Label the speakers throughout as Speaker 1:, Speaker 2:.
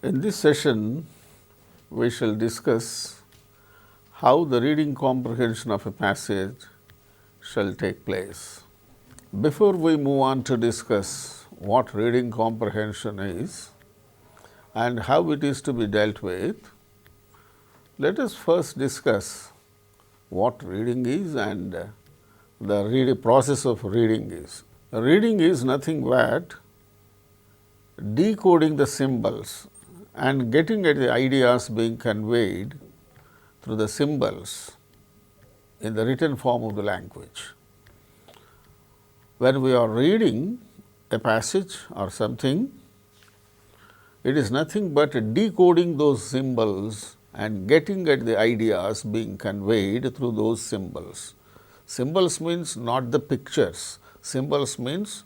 Speaker 1: In this session, we shall discuss how the reading comprehension of a passage shall take place. Before we move on to discuss what reading comprehension is and how it is to be dealt with, let us first discuss what reading is and the process of reading is. Reading is nothing but decoding the symbols and getting at the ideas being conveyed through the symbols in the written form of the language. When we are reading a passage or something, it is nothing but decoding those symbols and getting at the ideas being conveyed through those symbols. Symbols means not the pictures, symbols means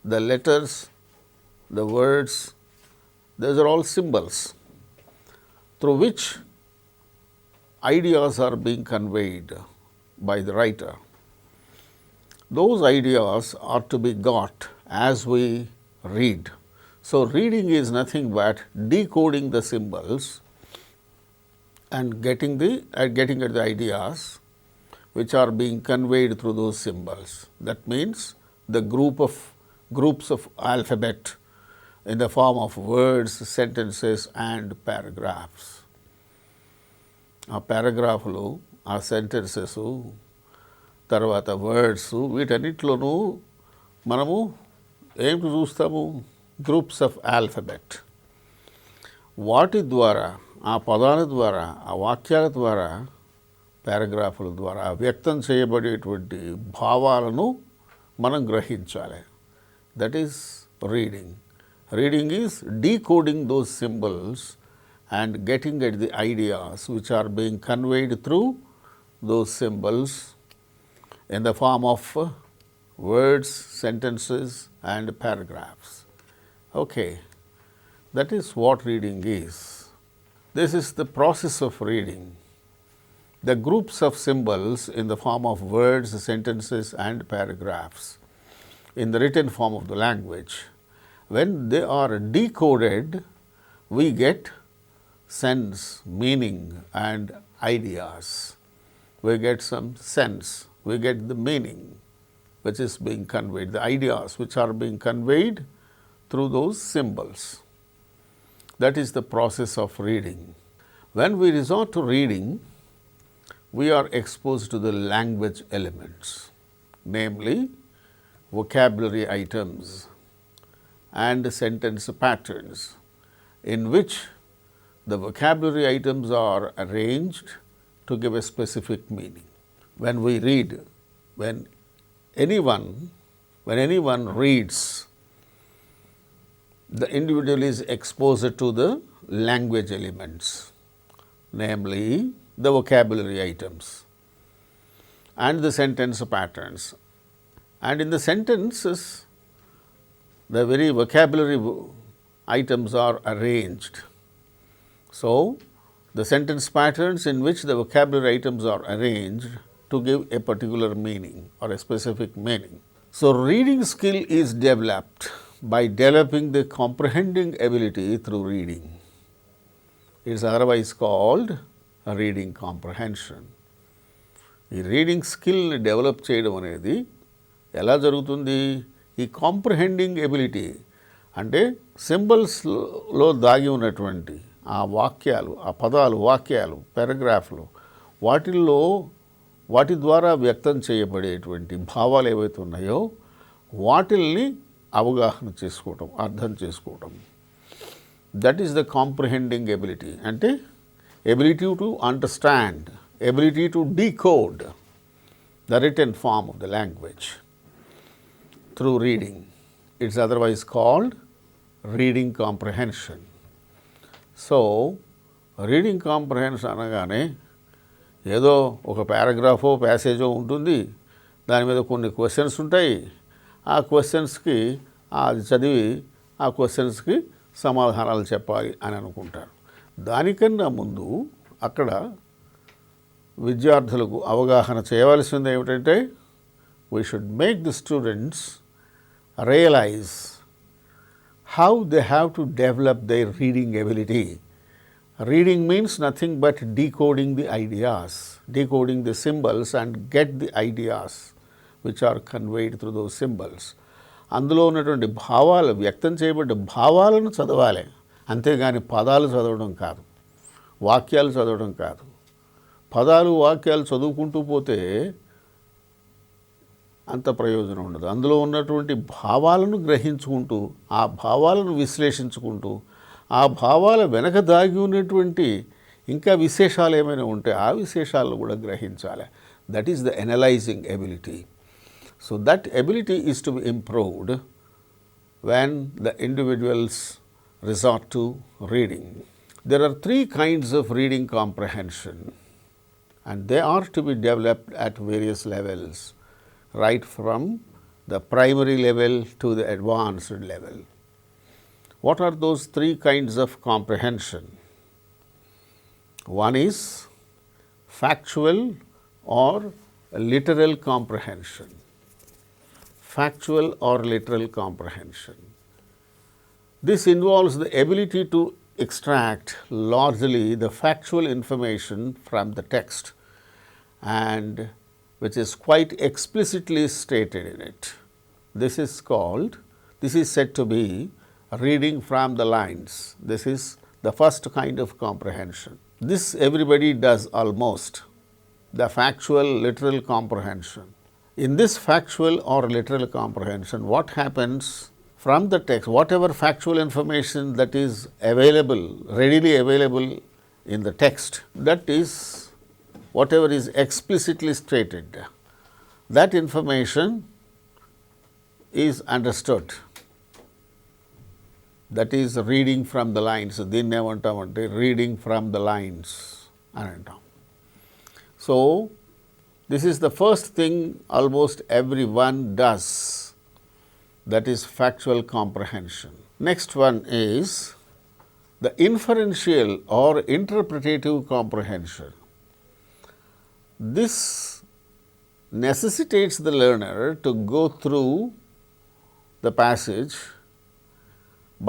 Speaker 1: the letters, the words, those are all symbols through which ideas are being conveyed by the writer. Those ideas are to be got as we read. So, reading is nothing but decoding the symbols and getting at the ideas which are being conveyed through those symbols. That means the groups of alphabet in the form of words, sentences and paragraphs. ఆ పారాగ్రాఫ్లు, ఆ sentences, తర్వాత words, వీటన్నిటిలోనూ మనము ఏమిటి చూస్తాము? Groups of alphabet. వాటి ద్వారా, ఆ పదాల ద్వారా, ఆ వాక్యాల ద్వారా, పారాగ్రాఫ్ల ద్వారా వ్యక్తం చేయబడేటువంటి భావాలను మనం గ్రహించాలి. That is reading. Reading is decoding those symbols and getting at the ideas which are being conveyed through those symbols in the form of words, sentences and paragraphs. Okay, that is what reading is. This is the process of reading. The groups of symbols in the form of words, sentences and paragraphs in the written form of the language, when they are decoded, we get sense, meaning and ideas. We get some sense, we get the meaning which is being conveyed, the ideas which are being conveyed through those symbols. That is the process of reading. When we resort to reading, we are exposed to the language elements, namely vocabulary items and sentence patterns, in which the vocabulary items are arranged to give a specific meaning. When we read, when anyone reads, the individual is exposed to the language elements, namely the vocabulary items and the sentence patterns. And in the sentences, the very vocabulary items are arranged. So, the sentence patterns in which the vocabulary items are arranged to give a particular meaning or a specific meaning. So, reading skill is developed by developing the comprehending ability through reading. It is otherwise called a reading comprehension. ఈ reading స్కిల్ని develop చేయడం అనేది ఎలా జరుగుతుంది? ఈ comprehending ability అంటే సింబల్స్లో దాగి ఉన్నటువంటి ఆ వాక్యాలు, ఆ పదాలు, వాక్యాలు, పారాగ్రాఫ్లు, వాటి ద్వారా వ్యక్తం చేయబడేటువంటి భావాలు ఏవైతే ఉన్నాయో వాటిల్ని అవగాహన చేసుకోవటం, అర్థం చేసుకోవటం. That is the comprehending ability. అంటే ability to understand, ability to decode the written form of the language through reading. It is otherwise called reading comprehension. So, reading comprehension అనగానే ఏదో ఒక పారాగ్రాఫో ప్యాసేజో ఉంటుంది, దాని మీద కొన్ని క్వశ్చన్స్ ఉంటాయి, ఆ క్వశ్చన్స్కి అది చదివి ఆ క్వశ్చన్స్కి సమాధానాలు చెప్పాలి అని అనుకుంటారు. దానికన్నా ముందు అక్కడ విద్యార్థులకు అవగాహన చేయవలసింది ఏమిటంటే, we should make the students realize how they have to develop their reading ability. Reading means nothing but decoding the ideas, decoding the symbols and get the ideas which are conveyed through those symbols. అందులో ఉన్నటువంటి భావాలు, వ్యక్తం చేయబడ్డ భావాలను చదవాలి, అంతేగాని పదాలు చదవడం కాదు, వాక్యాలు చదవడం కాదు. పదాలు వాక్యాలు చదువుకుంటూ పోతే అంత ప్రయోజనం ఉండదు. అందులో ఉన్నటువంటి భావాలను గ్రహించుకుంటూ, ఆ భావాలను విశ్లేషించుకుంటూ, ఆ భావాల వెనక దాగి ఉన్నటువంటి ఇంకా విశేషాలు ఏమైనా ఉంటే ఆ విశేషాలను కూడా గ్రహించాలి. That is the analysing ability. So that ability is to be improved when the individuals resort to reading. There are 3 kinds of reading comprehension, and they are to be developed at various levels, right from the primary level to the advanced level. What are those 3 kinds of comprehension? One is factual or literal comprehension. Factual or literal comprehension. This involves the ability to extract largely the factual information from the text, and which is quite explicitly stated in it. This is said to be reading from the lines. This is the first kind of comprehension. This everybody does almost, the factual literal comprehension. In this factual or literal comprehension, what happens from the text, whatever factual information that is available, readily available in the text, that is whatever is explicitly stated, that information is understood. That is reading from the lines. దీన్ని ఏమంటామంటే reading from the lines అని అంటాం. So this is the first thing almost everyone does, that is factual comprehension. Next one is the inferential or interpretative comprehension. This necessitates the learner to go through the passage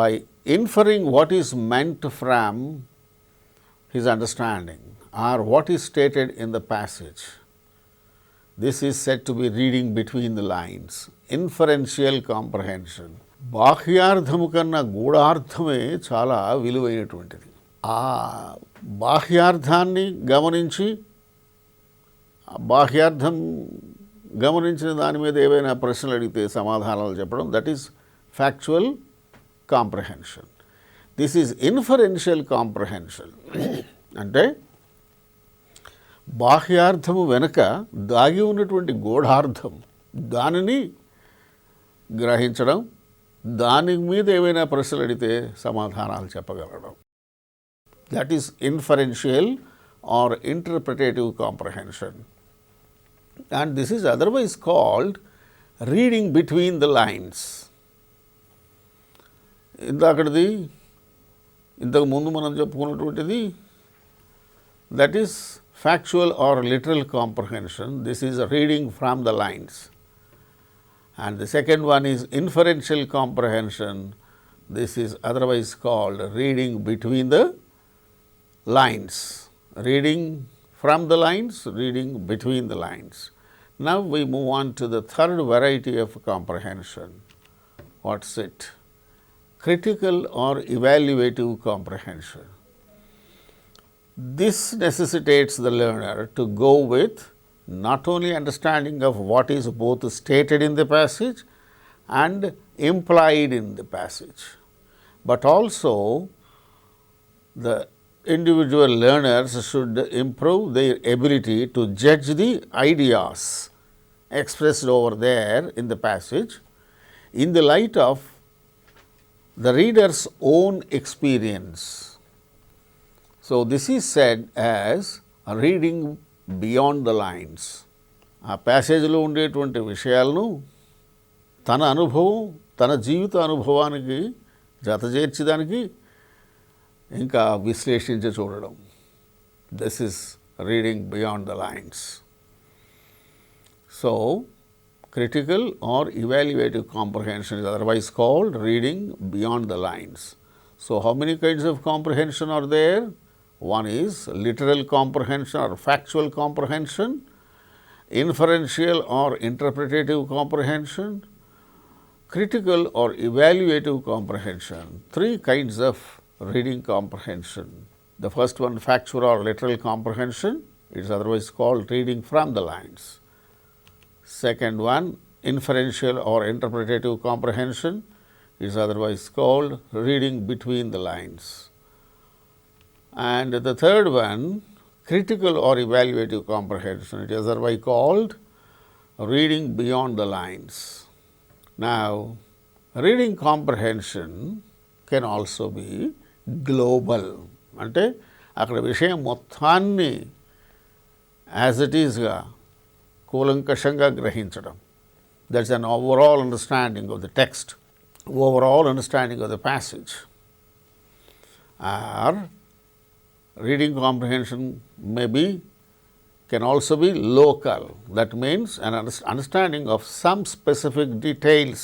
Speaker 1: by inferring what is meant from his understanding or what is stated in the passage. This is said to be reading between the lines, inferential comprehension. బాహ్యార్థము కన్నా గూఢార్థమే చాలా విలువైనటువంటిది. ఆ బాహ్యార్థాన్ని గమనించి, బాహ్యార్థం గమనించిన దాని మీద ఏవైనా ప్రశ్నలు అడిగితే సమాధానాలు చెప్పడం, that is factual comprehension. This is inferential comprehension. అంటే బాహ్యార్థము వెనుక దాగి ఉన్నటువంటి గూఢార్థం, దానిని గ్రహించడం, దాని మీద ఏవైనా ప్రశ్నలు అడిగితే సమాధానాలు చెప్పగలడం. That is inferential or interpretative comprehension. And this is otherwise called reading between the lines. ఇంతకు ముందు మనం చెప్పుకున్నటువంటిది that is factual or literal comprehension. This is reading from the lines. And the second one is inferential comprehension. This is otherwise called reading between the lines. Reading from the lines, reading between the lines. Now we move on to the third variety of comprehension. What's it? Critical or evaluative comprehension. This necessitates the learner to go with not only understanding of what is both stated in the passage and implied in the passage, but also the individual learners should improve their ability to judge the ideas expressed over there in the passage in the light of the reader's own experience. So this is said as reading beyond the lines. ఆ ప్యాసేజ్లో ఉండేటువంటి విషయాలను తన అనుభవం, తన జీవిత అనుభవానికి జతచేర్చడానికి ఇంకా విశ్లేషించి చూడడం. This is reading beyond the lines. So critical or evaluative comprehension is otherwise called reading beyond the lines. So, how many kinds of comprehension are there? One is literal comprehension or factual comprehension, inferential or interpretative comprehension, critical or evaluative comprehension. Three kinds of reading comprehension. The first one, factual or literal comprehension, it is otherwise called reading from the lines. Second one, inferential or interpretative comprehension, is otherwise called reading between the lines. And the third one, critical or evaluative comprehension, it is otherwise called reading beyond the lines. Now, reading comprehension can also be global. అంటే అక్కడ విషయం మొత్తాన్ని as it ఈస్గా కూలంకషంగా గ్రహించడం. That's an overall understanding of the text, overall understanding of the passage. Or reading comprehension can also be local. That means an understanding of some specific details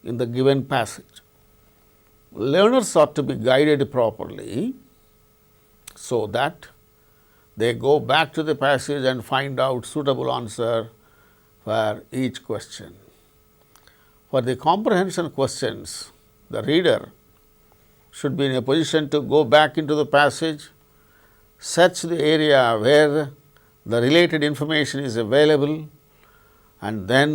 Speaker 1: in the given passage. Learners ought to be guided properly so that they go back to the passage and find out suitable answer for each question. For the comprehension questions, the reader should be in a position to go back into the passage, search the area where the related information is available, and then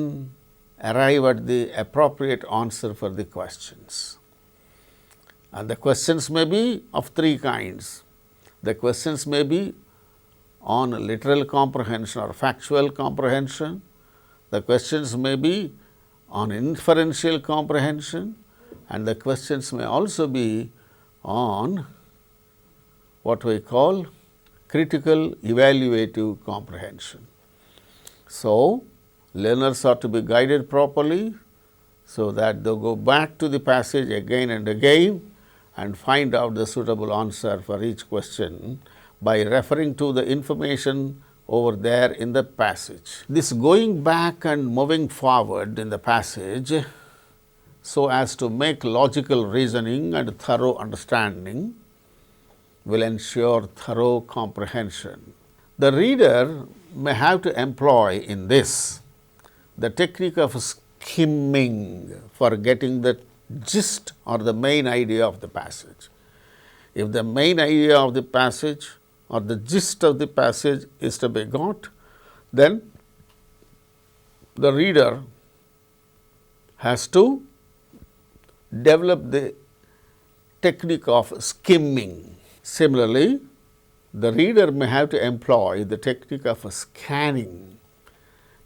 Speaker 1: arrive at the appropriate answer for the questions. And the questions may be of three kinds. The questions may be on literal comprehension or factual comprehension. The questions may be on inferential comprehension, and the questions may also be on what we call critical evaluative comprehension. So, learners are to be guided properly so that they go back to the passage again and again and find out the suitable answer for each question by referring to the information over there in the passage. This going back and moving forward in the passage so as to make logical reasoning and thorough understanding will ensure thorough comprehension. The reader may have to employ in this the technique of skimming for getting the gist or the main idea of the passage. If the main idea of the passage or the gist of the passage is to be got, then the reader has to develop the technique of skimming. Similarly, the reader may have to employ the technique of scanning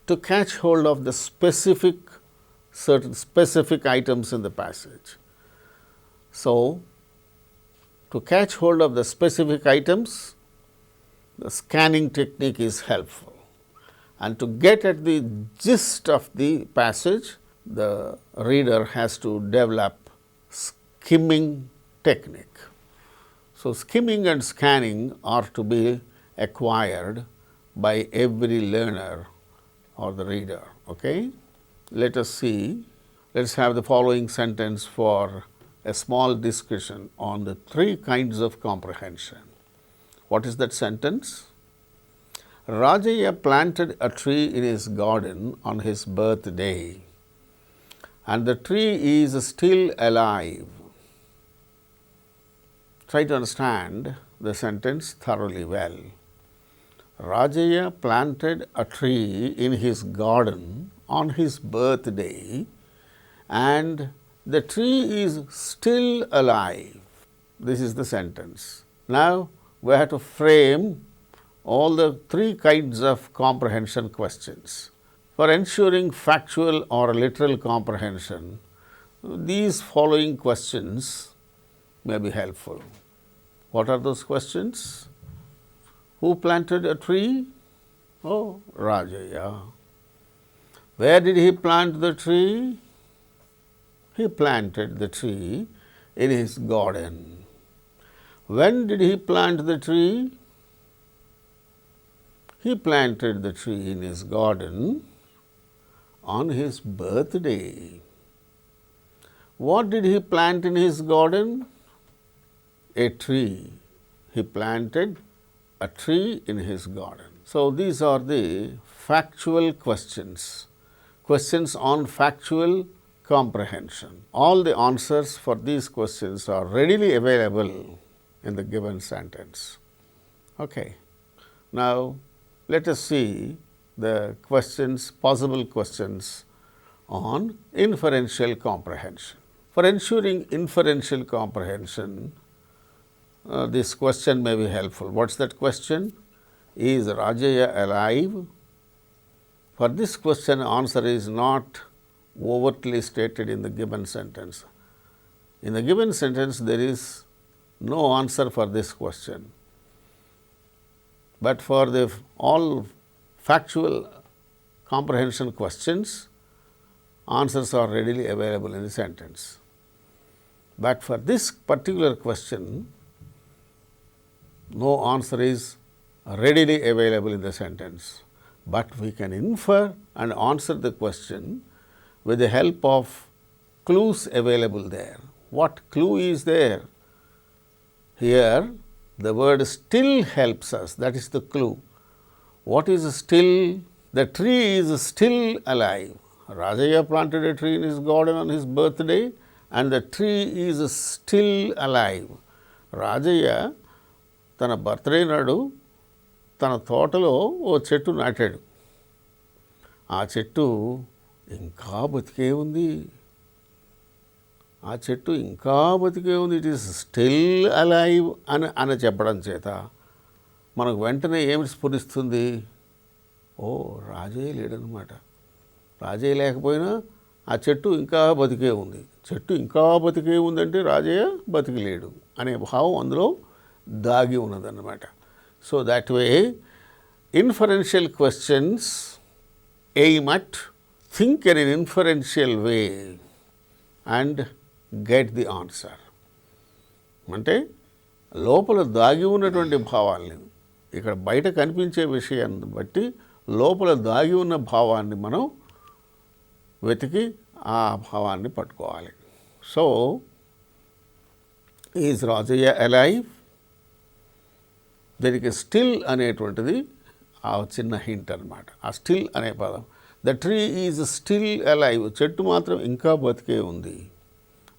Speaker 1: to catch hold of the certain specific items in the passage. So, to catch hold of the specific items, the scanning technique is helpful. And to get at the gist of the passage, the reader has to develop skimming technique. So, skimming and scanning are to be acquired by every learner or the reader. Okay? Let us see, let us have the following sentence for a small discussion on the three kinds of comprehension. What is that sentence? Rajaya planted a tree in his garden on his birthday, and the tree is still alive. Try to understand the sentence thoroughly well. Rajaya planted a tree in his garden on his birthday, and the tree is still alive. This is the sentence. Now, we have to frame all the three kinds of comprehension questions. For ensuring factual or literal comprehension, these following questions may be helpful. What are those questions? Who planted a tree? Oh, Rajaya. Where did he plant the tree? He planted the tree in his garden. When did he plant the tree? He planted the tree in his garden on his birthday. What did he plant in his garden? A tree. He planted a tree in his garden. So, these are the factual questions, questions on factual comprehension. All the answers for these questions are readily available in the given sentence. Okay. Now, let us see the questions, possible questions on inferential comprehension. For ensuring inferential comprehension, this question may be helpful. What's that question? Is 𝗧𝗦𝗃 alive? For this question, answer is not overtly stated in the given sentence. In the given sentence, there is no answer for this question. But for the all factual comprehension questions, answers are readily available in the sentence. But for this particular question, no answer is readily available in the sentence. But we can infer and answer the question with the help of clues available there. What clue is there? Here, the word still helps us, that is the clue. What is still? The tree is still alive. 𝗧𝗦𝗃 planted a tree in his garden on his birthday, and the tree is still alive. 𝗧𝗦𝗃 తన birthday నాడు తన తోటలో ఓ చెట్టు నాటాడు. ఆ చెట్టు ఇంకా బతికే ఉంది. ఆ చెట్టు ఇంకా బతికే ఉంది. ఇట్ ఈస్ స్టిల్ అలైవ్ అని చెప్పడం చేత మనకు వెంటనే ఏమి స్ఫురిస్తుంది? ఓ, 𝗧𝗦𝗃 లేడనమాట. 𝗧𝗦𝗃 లేకపోయినా ఆ చెట్టు ఇంకా బతికే ఉంది. చెట్టు ఇంకా బతికే ఉందంటే 𝗧𝗦𝗃 బతికిలేడు అనే భావం అందులో దాగి ఉన్నదన్నమాట. So that way, inferential questions aim at think in an inferential way and get the answer. అంటే లోపల దాగి ఉన్నటువంటి భావాల్ని, ఇక్కడ బయట కనిపించే విషయాన్ని బట్టి లోపల దాగి ఉన్న భావాన్ని మనం వెతికి ఆ భావాన్ని పట్టుకోవాలి. So, is 𝗧𝗦𝗃 alive? దీనికి స్టిల్ అనేటువంటిది ఆ చిన్న హింట్ అనమాట. ఆ స్టిల్ అనే పదం, the tree is still alive, చెట్టు మాత్రం ఇంకా బతికే ఉంది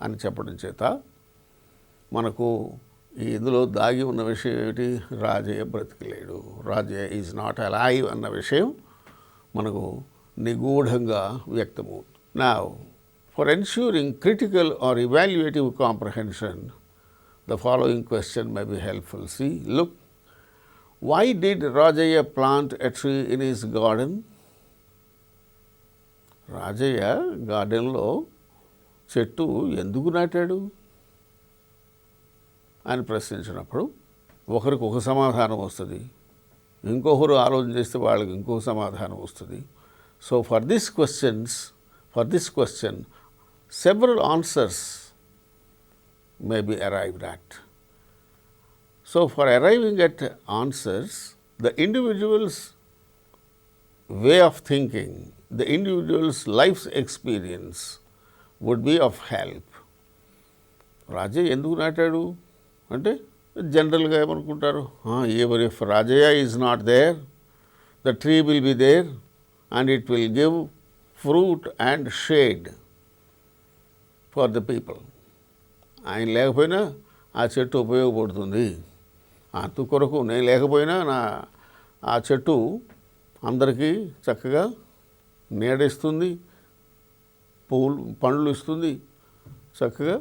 Speaker 1: అని చెప్పడం చేత మనకు ఇందులో దాగి ఉన్న విషయం ఏమిటి? 𝗧𝗦𝗃 బ్రతికలేడు, 𝗧𝗦𝗃 ఈజ్ నాట్ అలైవ్ అన్న విషయం మనకు నిగూఢంగా వ్యక్తమవుతుంది. Now, for ensuring critical or evaluative comprehension, the following question may be helpful. See, look, why did 𝗧𝗦𝗃 plant a tree in his garden? 𝗧𝗦𝗃 గార్డెన్లో చెట్టు ఎందుకు నాటాడు అని ప్రశ్నించినప్పుడు ఒకరికి ఒక సమాధానం వస్తుంది, ఇంకొకరు ఆలోచన చేస్తే వాళ్ళకి ఇంకొక సమాధానం వస్తుంది. So for this question several answers may be arrived at. So, for arriving at answers, the individual's way of thinking, the individual's life's experience would be of help. 𝗧𝗦𝗃 ఎందుకు నాటాడు అంటే జనరల్గా ఏమనుకుంటారు, even if 𝗧𝗦𝗃 is not there, the tree will be there and it will give fruit and shade for the people. ఆయన లేకపోయినా ఆ చెట్టు ఉపయోగపడుతుంది, అందుకొరకు నేను లేకపోయినా ఆ చెట్టు అందరికీ చక్కగా నీడిస్తుంది, పండ్లు ఇస్తుంది, చక్కగా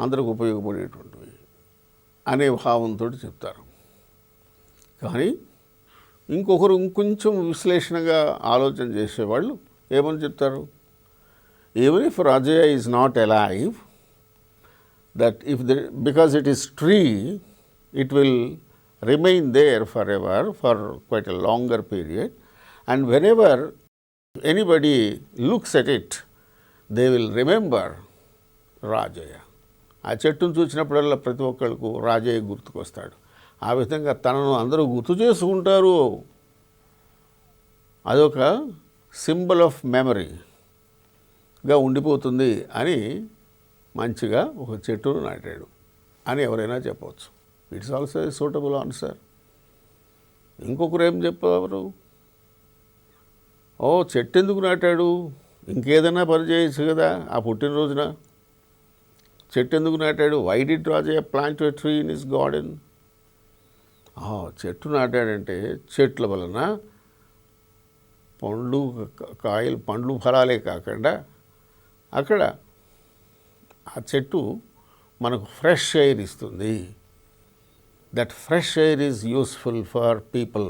Speaker 1: అందరికి ఉపయోగపడేటువంటివి అనే భావంతో చెప్తారు. కానీ ఇంకొకరు ఇంకొంచెం విశ్లేషణగా ఆలోచన చేసేవాళ్ళు ఏమని చెప్తారు? even if 𝗧𝗦𝗃 is not alive, that because it is tree, it will remain there forever for quite a longer period, and whenever anybody looks at it, they will remember 𝗧𝗦𝗃. ఆ చెట్టును చూసినప్పుడల్లా ప్రతి ఒక్కళ్ళకు 𝗧𝗦𝗃 గుర్తుకొస్తాడు. ఆ విధంగా తనను అందరూ గుర్తు చేసుకుంటారు. అదొక సింబల్ ఆఫ్ మెమరీగా ఉండిపోతుంది అని మంచిగా ఒక చెట్టును నాటాడు అని ఎవరైనా చెప్పవచ్చు. It's also a suitable answer. ఇంకొకరు ఏం చెప్పారు, ఓ చెట్టు ఎందుకు నాటాడు, ఇంకేదైనా పని చేయొచ్చు కదా ఆ పుట్టినరోజున, చెట్టు ఎందుకు నాటాడు, why did Rajaiah plant a tree in his garden. చెట్టు నాటాడంటే చెట్ల వలన పండ్లు ఫలాలే కాకుండా అక్కడ ఆ చెట్టు మనకు ఫ్రెష్ ఎయిర్ ఇస్తుంది. That fresh air is useful for people.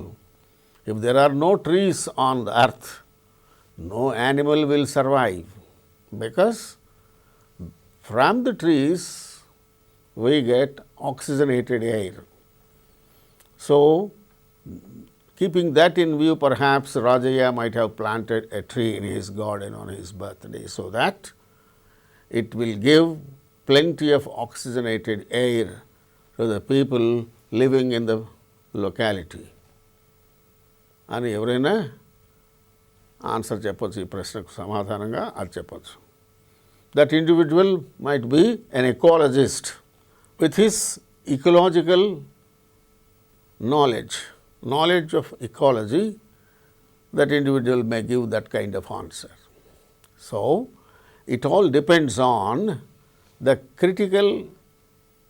Speaker 1: If there are no trees on the earth, no animal will survive, because from the trees we get oxygenated air. So, keeping that in view, perhaps Rajaya might have planted a tree in his garden on his birthday, so that it will give plenty of oxygenated air to the people living in the locality. అని ఎవరైనా answer చెప్పచ్చు, ఈ ప్రశ్నకు సమాధానంగా అది చెప్పచ్చు. That individual might be an ecologist with his ecological knowledge of ecology. That individual may give that kind of answer. So, it all depends on the critical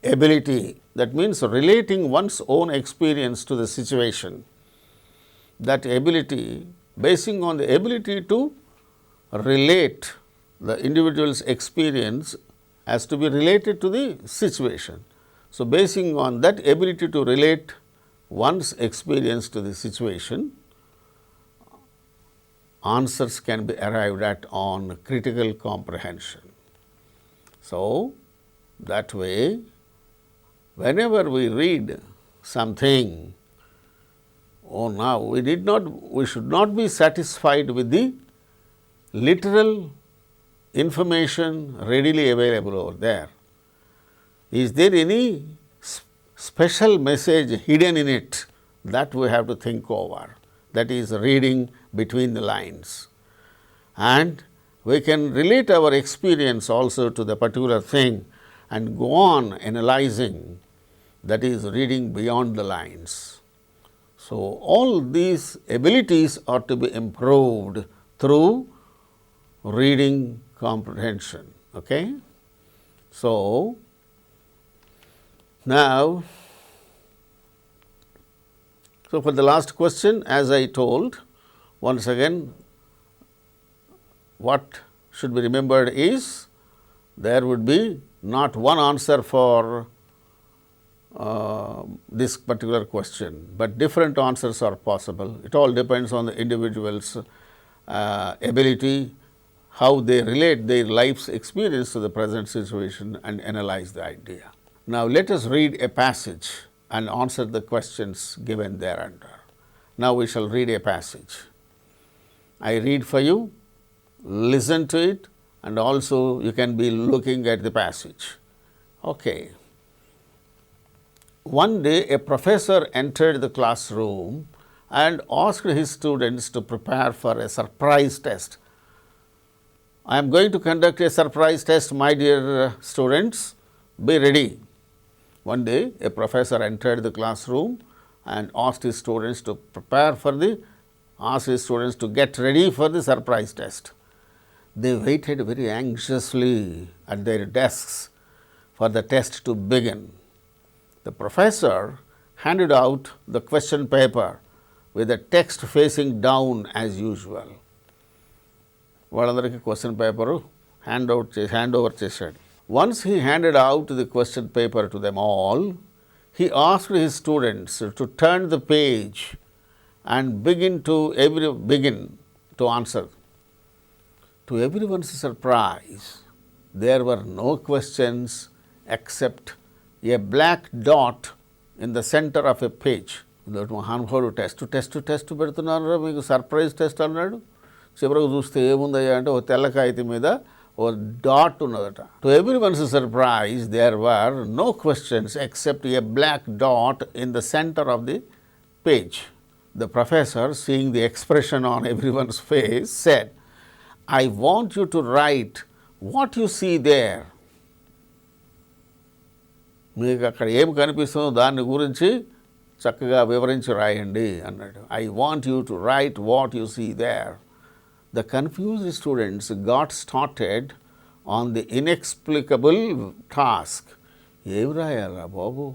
Speaker 1: ability, that means relating one's own experience to the situation. That ability, basing on the ability to relate the individual's experience has to be related to the situation. So, basing on that ability to relate one's experience to the situation, answers can be arrived at on critical comprehension. So, that way, whenever we read something, now we should not be satisfied with the literal information readily available over there. Is there any special message hidden in it? That we have to think over. That is reading between the lines. And we can relate our experience also to the particular thing and go on analyzing, that is reading beyond the lines. So, all these abilities are to be improved through reading comprehension. Okay? So, now, for the last question, as I told, once again, what should be remembered is there would be not one answer for this particular question, but different answers are possible. It all depends on the individual's ability, how they relate their life's experience to the present situation and analyze the idea. Now, let us read a passage and answer the questions given thereunder. Now, we shall read a passage. I read for you, listen to it, and also you can be looking at the passage. Okay. One day, a professor entered the classroom and asked his students to prepare for a surprise test. I am going to conduct a surprise test, my dear students. Be ready. One day, a professor entered the classroom and asked his students to get ready for the surprise test. They waited very anxiously at their desks for the test to begin. The professor handed out the question paper with the text facing down as usual. వాళ్ళందరికీ question paper hand over చేశాడు. Once he handed out the question paper to them all, he asked his students to turn the page and begin to answer. To everyone's surprise, there were no questions except a black dot in the center of a page. మహానుభావుడు test పెడుతున్నారు, మీకు surprise test అన్నాడు. చివరకు చూస్తే ఏముందయ్యా అంటే ఓ తెల్ల కాగితం మీద ఓ డాట్ ఉన్నదట. To everyone's surprise there were no questions except a black dot in the centre of the page. the professor, seeing the expression on everyone's face, said, "I want you to write what you see there." మీకు అక్కడ ఏం కనిపిస్తుందో దాని గురించి చక్కగా వివరించి రాయండి అన్నాడు. "I want you to write what you see there." The confused students got started on the inexplicable task. ఏం రాయాలా బాబు?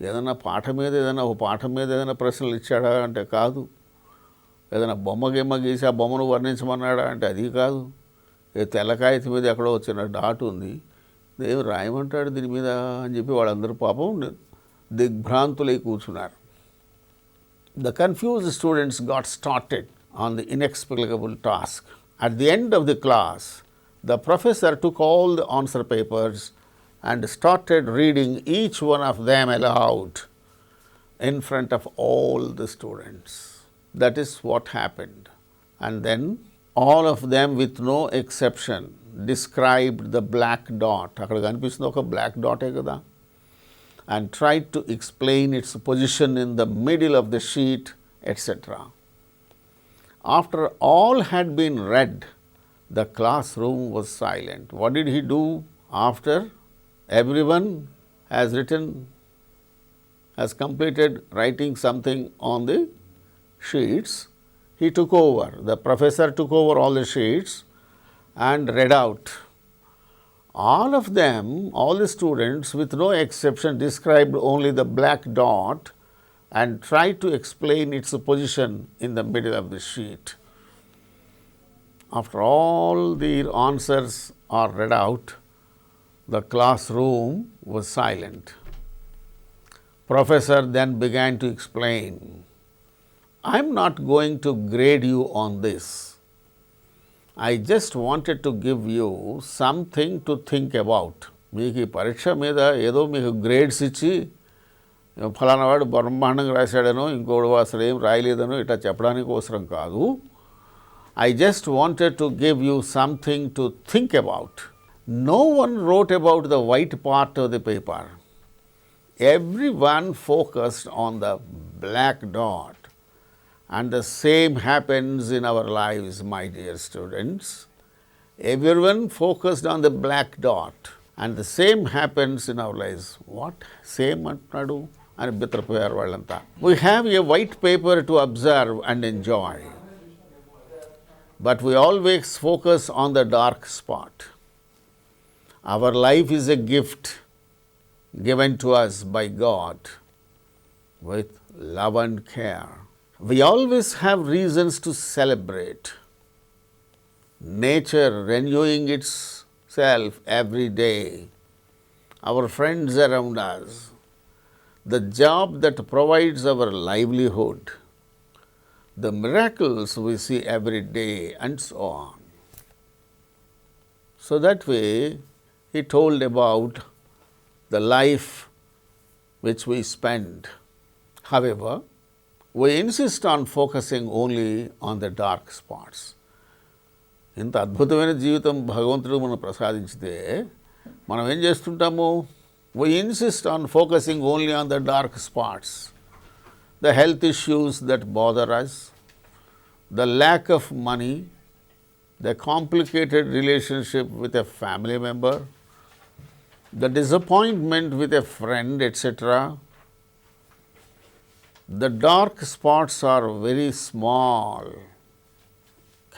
Speaker 1: ఏదైనా పాఠం మీద ఏదైనా ప్రశ్నలు ఇచ్చాడా అంటే కాదు. ఏదైనా బొమ్మ గీసి ఆ బొమ్మను వర్ణించమన్నాడా అంటే అది కాదు. తెల్ల కాగితం మీద ఎక్కడో వచ్చిన డాట్ ఉంది, ఏం రాయమంటాడు దీని మీద అని చెప్పి వాళ్ళందరూ పాపం దిగ్భ్రాంతులై కూర్చున్నారు. The confused students got started on the inexplicable task. At the end of the class, the professor took all the answer papers and started reading each one of them aloud in front of all the students. That is what happened. And then all of them, with no exception, described the black dot. అక్కడ కనిపిస్తుంది ఒక black dot కదా, and tried to explain its position in the middle of the sheet, etc. After all had been read, the classroom was silent. What did he do after everyone has completed writing something on the sheets? He took over. The professor took over all the sheets and read out. All of them, all the students with no exception, described only the black dot and tried to explain its position in the middle of the sheet. After all the answers are read out, the classroom was silent. Professor then began to explain, "I am not going to grade you on this. I just wanted to give you something to think about." మీకు ఈ పరీక్ష మీద ఏదో మీకు grades ఇచ్చి ఫలానా వాడు బ్రహ్మాండంగా రాశాడనో ఇంకోడు అసలు ఏం రాయలేదనో ఇట్లా చెప్పడానికి అవసరం కాదు. I just wanted to give you something to think about. No one wrote about the white part of the paper. Everyone focused on the black dot. And the same happens in our lives, my dear students. Everyone focused on the black dot. And the same happens in our lives. What? Same antadu? And bitrapoyaru vallanta. We have a white paper to observe and enjoy. But we always focus on the dark spot. Our life is a gift given to us by God with love and care. We always have reasons to celebrate. Nature renewing itself every day, our friends around us, the job that provides our livelihood, the miracles we see every day, and so on. So that way, he told about the life which we spend. However, we insist on focusing only on the dark spots. ఇంత అద్భుతమైన జీవితం భగవంతుడు మనం ప్రసాదించితే మనం ఏం చేస్తుంటాము? We insist on focusing only on the dark spots. The health issues that bother us, the lack of money, the complicated relationship with a family member, the disappointment with a friend, etc. The dark spots are very small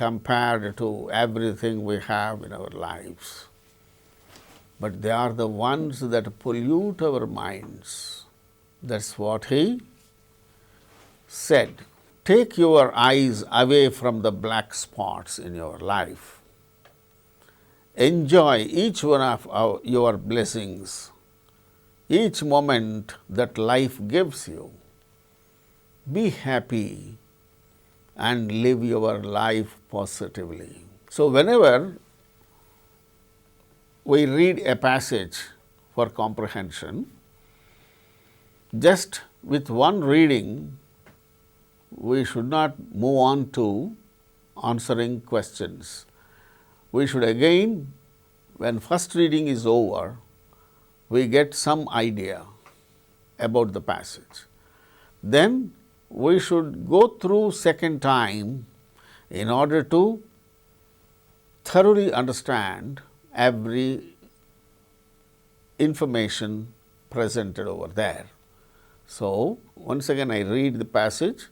Speaker 1: compared to everything we have in our lives. But they are the ones that pollute our minds. That's what he said. Take your eyes away from the black spots in your life. Enjoy each one of your blessings, each moment that life gives you. Be happy and live your life positively. So whenever we read a passage for comprehension, just with one reading, we should not move on to answering questions. We should again, when first reading is over, we get some idea about the passage. Then we should go through second time in order to thoroughly understand every information presented over there. So, once again I read the passage,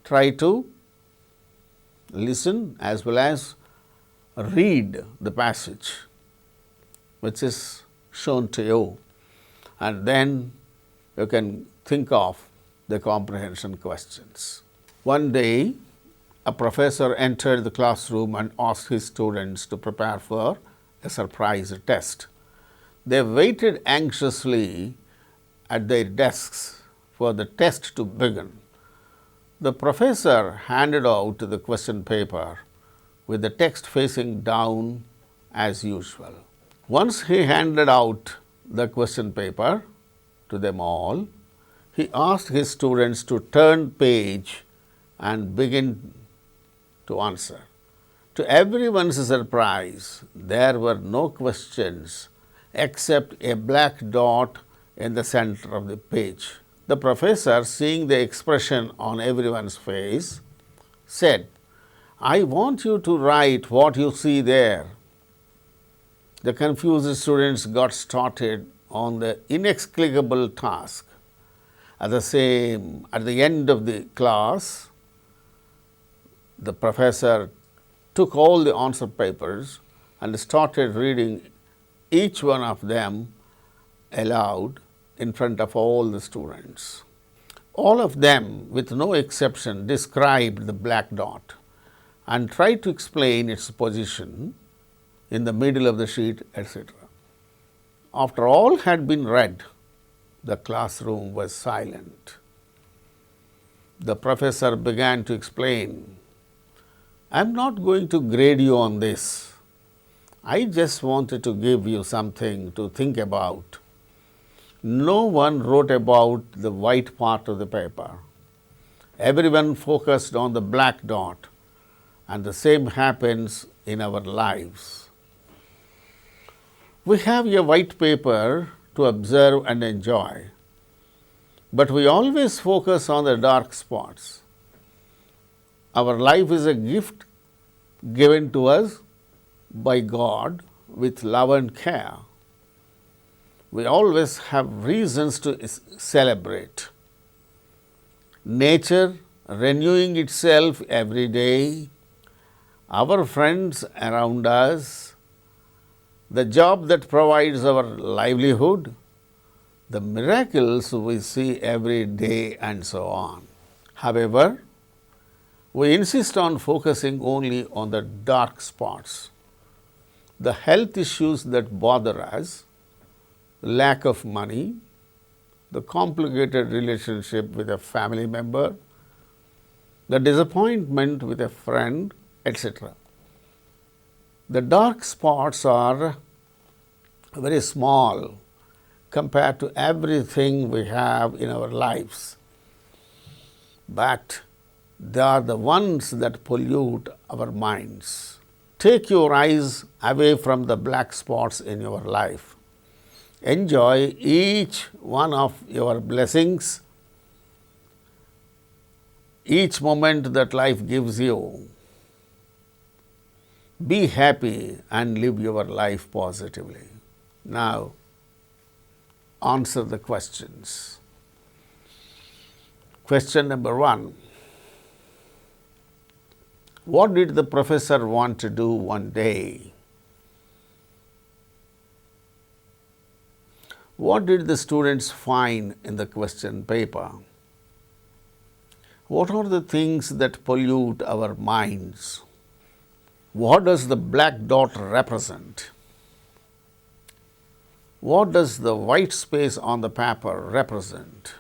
Speaker 1: try to listen as well as read the passage which is shown to you, and then you can think of the comprehension questions. One day, a professor entered the classroom and asked his students to prepare for a surprise test. They waited anxiously at their desks for the test to begin. The professor handed out the question paper with the text facing down as usual. Once he handed out the question paper to them all, he asked his students to turn page and begin to answer. To everyone's surprise, there were no questions except a black dot in the center of the page. The professor, seeing the expression on everyone's face, said, "I want you to write what you see there." The confused students got started on the inexplicable task. At the end of the class, the professor took all the answer papers and started reading each one of them aloud in front of all the students. All of them, with no exception, described the black dot and tried to explain its position in the middle of the sheet, etc. After all had been read, the classroom was silent. The professor began to explain, "I am not going to grade you on this. I just wanted to give you something to think about. No one wrote about the white part of the paper. Everyone focused on the black dot, and the same happens in our lives. We have a white paper to observe and enjoy, but we always focus on the dark spots. Our life is a gift given to us by God with love and care. We always have reasons to celebrate. Nature renewing itself every day, our friends around us, the job that provides our livelihood, the miracles we see every day, and so on. However, we insist on focusing only on the dark spots, the health issues that bother us, lack of money, the complicated relationship with a family member, the disappointment with a friend, etc. The dark spots are very small compared to everything we have in our lives, but they are the ones that pollute our minds. Take your eyes away from the black spots in your life. Enjoy each one of your blessings, each moment that life gives you. Be happy and live your life positively. Now, answer the questions. Question number 1. What did the professor want to do one day? What did the students find in the question paper? What are the things that pollute our minds? What does the black dot represent? What does the white space on the paper represent?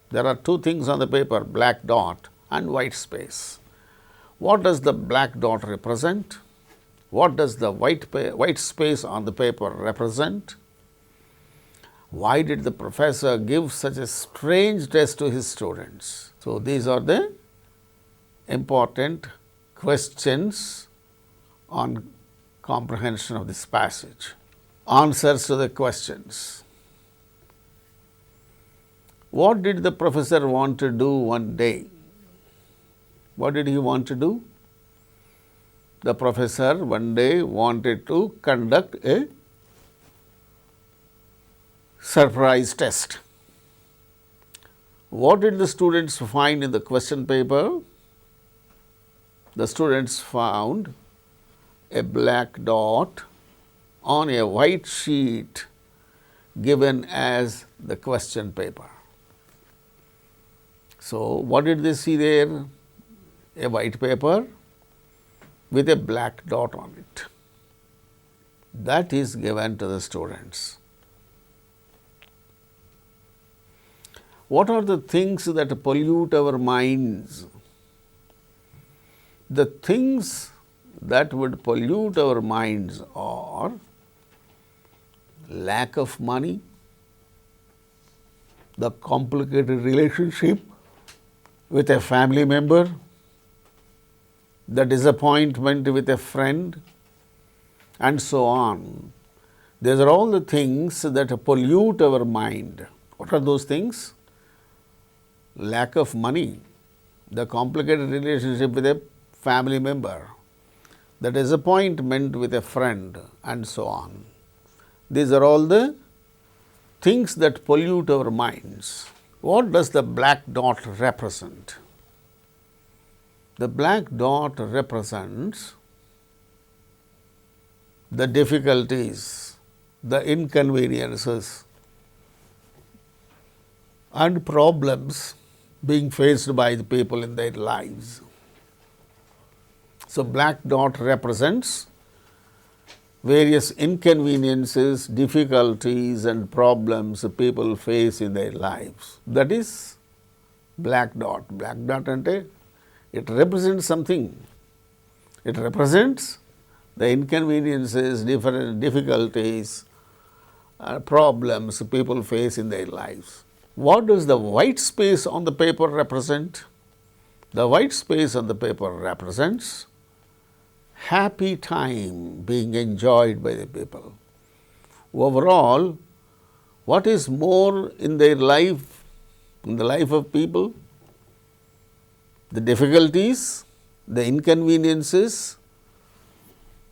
Speaker 1: There are two things on the paper, black dot and white space. What does the black dot represent? What does the white space on the paper represent? Why did the professor give such a strange test to his students? So, these are the important questions on comprehension of this passage. Answers to the questions. What did the professor want to do one day? What did he want to do? The professor one day wanted to conduct a surprise test. What did the students find in the question paper? The students found a black dot on a white sheet given as the question paper. So, what did they see there? A white paper with a black dot on it. That is given to the students. What are the things that pollute our minds? The things that would pollute our minds are lack of money, the complicated relationship with a family member, the disappointment with a friend, and so on. These are all the things that pollute our mind. What are those things? Lack of money, the complicated relationship with a family member, the disappointment with a friend, and so on. These are all the things that pollute our minds. What does the black dot represent? The black dot represents the difficulties, the inconveniences, and problems being faced by the people in their lives. So, black dot represents various inconveniences, difficulties, and problems people face in their lives. That is black dot. Black dot ante it represents something. It represents the inconveniences, different difficulties, problems people face in their lives. What does the white space on the paper represent? The white space on the paper represents happy time being enjoyed by the people. Overall, what is more in their life, in the life of people? The difficulties, the inconveniences,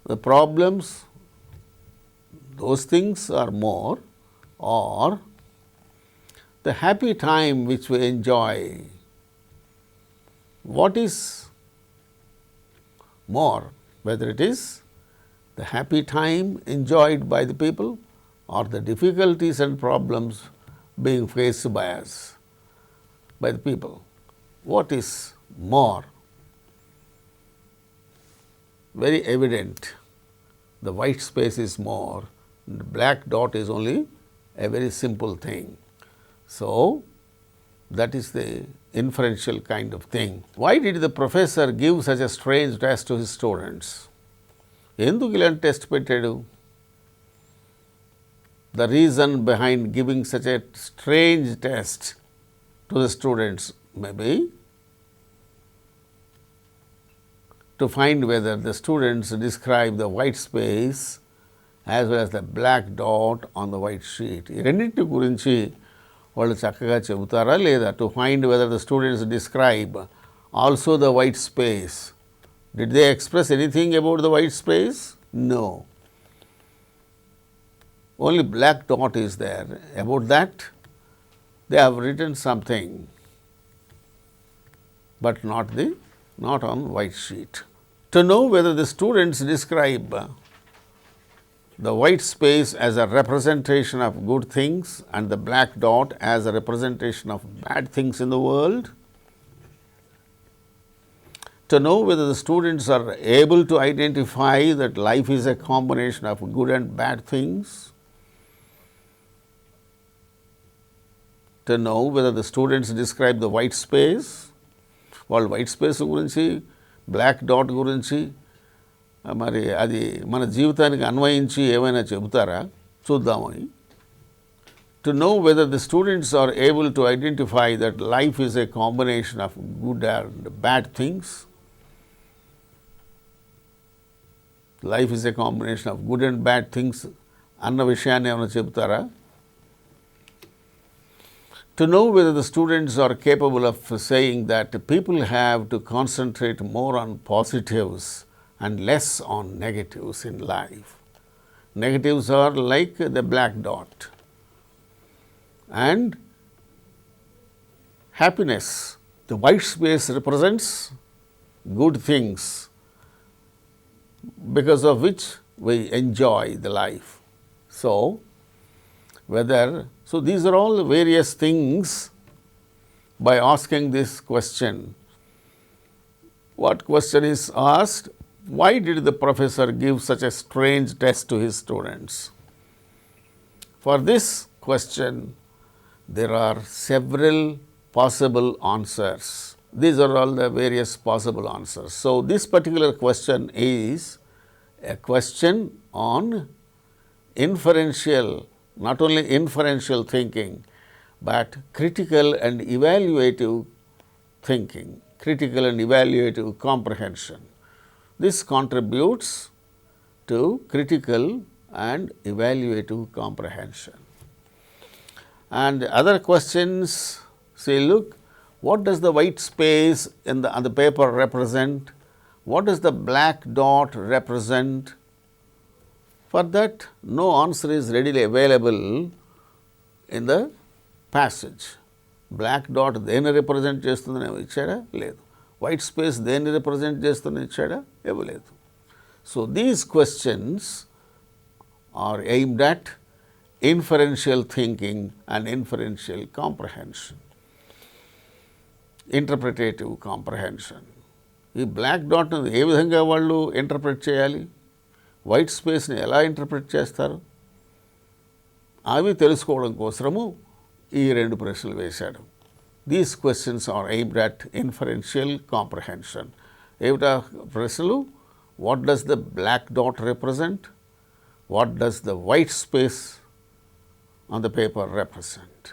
Speaker 1: the problems, those things are more, or the happy time which we enjoy. What is more? Whether it is the happy time enjoyed by the people or the difficulties and problems being faced by us, by the people. What is more? Very evident. The white space is more, the black dot is only a very simple thing. So, that is the inferential kind of thing. Why did the professor give such a strange test to his students? ఎందుకు ఇలాంటి test పెట్టాడు? The reason behind giving such a strange test to the students may be to find whether the students describe the white space as well as the black dot on the white sheet. ఈ రెండింటి గురించి వాళ్ళు చక్కగా చెబుతారా లేదా? To find whether the students describe also the white space. Did they express anything about the white space? No. Only black dot is there. About that, they have written something, but not on white sheet. To know whether the students describe the white space as a representation of good things and the black dot as a representation of bad things in the world, to know whether the students are able to identify that life is a combination of good and bad things, to know whether the students describe the white space, వాళ్ళు white space గురించి black dot గురించి మరి అది మన జీవితానికి అన్వయించి ఏమైనా చెబుతారా చూద్దామని. To know whether the students are able to identify that life is a combination of good and bad things, life is a combination of good and bad things అన్న విషయాన్ని ఏమైనా చెబుతారా? To know whether the students are capable of saying that people have to concentrate more on positives and less on negatives in life. Negatives are like the black dot, and happiness, the white space represents good things because of which we enjoy the life. So these are all the various things by asking this question. What question is asked? Why did the professor give such a strange test to his students? For this question, there are several possible answers. These are all the various possible answers. So, this particular question is a question on inferential, not only inferential thinking, but critical and evaluative thinking, critical and evaluative comprehension. This contributes to critical and evaluative comprehension. And other questions say, look, what does the white space on the paper represent? What does the black dot represent? For that, no answer is readily available in the passage. Black dot దేన్ని represent చేస్తుందని ఇచ్చాడా? లేదు. White space దేన్ని represent చేస్తుందని ఇచ్చాడా? ఇవ్వలేదు. So, these questions are aimed at inferential thinking and inferential comprehension, interpretative comprehension. ఈ black dot A విధంగా వాళ్ళు ఇంటర్ప్రెట్ చేయాలి? వైట్ స్పేస్ని ఎలా ఇంటర్ప్రెట్ చేస్తారు? అవి తెలుసుకోవడం కోసము ఈ రెండు ప్రశ్నలు వేశాడు. These questions are aimed at inferential comprehension. ఏమిటా ప్రశ్నలు? What does the black dot represent? What does the white space on the paper represent?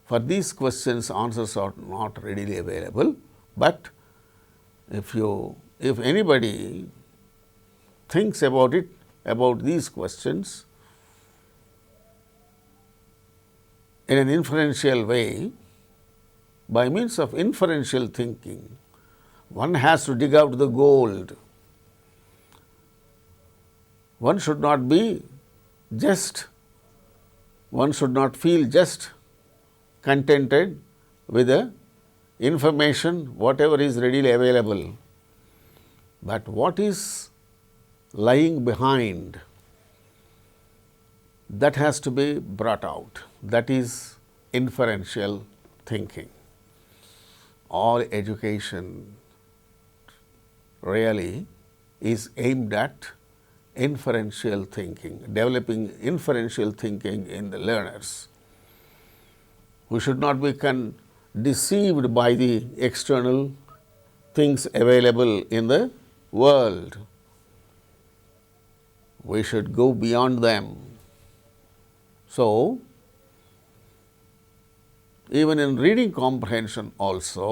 Speaker 1: For these questions, answers are not readily available, but if anybody thinks about it, about these questions in an inferential way, by means of inferential thinking, one has to dig out the gold. One should not feel just contented with the information, whatever is readily available. But what is lying behind, that has to be brought out. That is inferential thinking. All education really is aimed at inferential thinking, developing inferential thinking in the learners. We should not be deceived by the external things available in the world. We should go beyond them. So, even in reading comprehension also,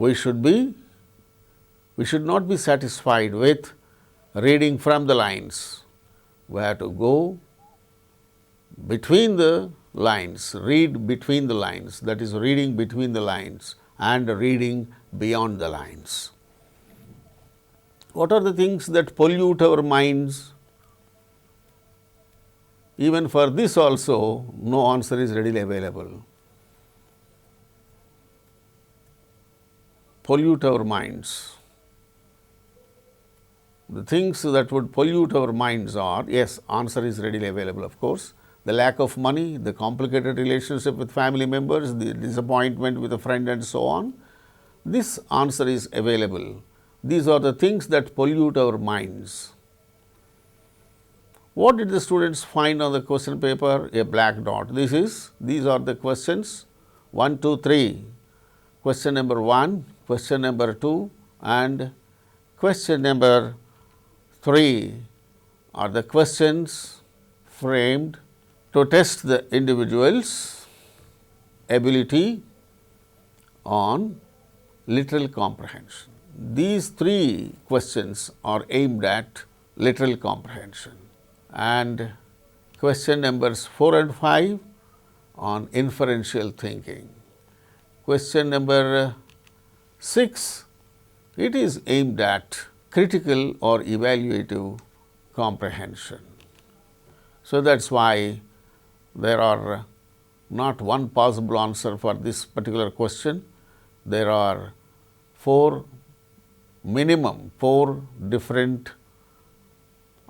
Speaker 1: we should not be satisfied with reading from the lines. We have to go between the lines, read between the lines, that is reading between the lines and reading beyond the lines. What are the things that pollute our minds? Even for this also, no answer is readily available. Pollute our minds. The things that would pollute our minds are, yes, answer is readily available, of course. The lack of money, the complicated relationship with family members, the disappointment with a friend and so on. This answer is available. These are the things that pollute our minds. What did the students find on the question paper? A black dot. These are the questions 1, 2, 3. Question number 1, question number 2 and question number 3 are the questions framed to test the individual's ability on literal comprehension. These 3 questions are aimed at literal comprehension, and question numbers 4 and 5 on inferential thinking. Question number 6, it is aimed at critical or evaluative comprehension. So, that is why there are not one possible answer for this particular question. There are minimum 4 different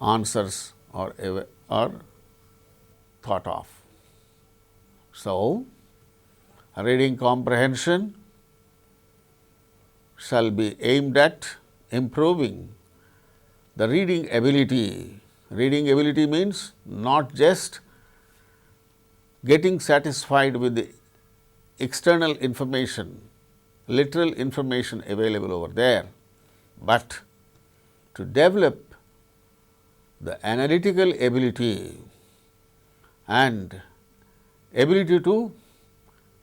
Speaker 1: answers are thought of. So, reading comprehension shall be aimed at improving the reading ability. Reading ability means not just getting satisfied with the external information, literal information available over there, but to develop the analytical ability and ability to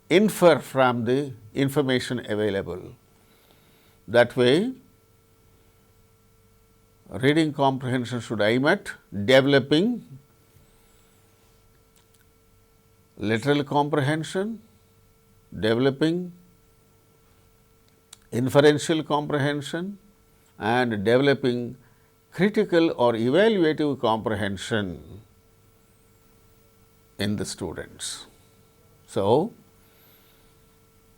Speaker 1: infer from the information available. That way, reading comprehension should aim at developing literal comprehension, developing inferential comprehension, and developing critical or evaluative comprehension in the students. So,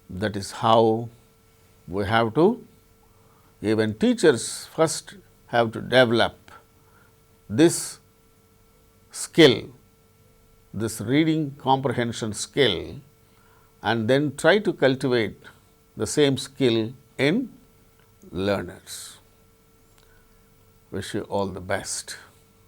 Speaker 1: that is how we have to, even teachers first have to develop this skill, this reading comprehension skill, and then try to cultivate the same skill in learners. Wish you all the best.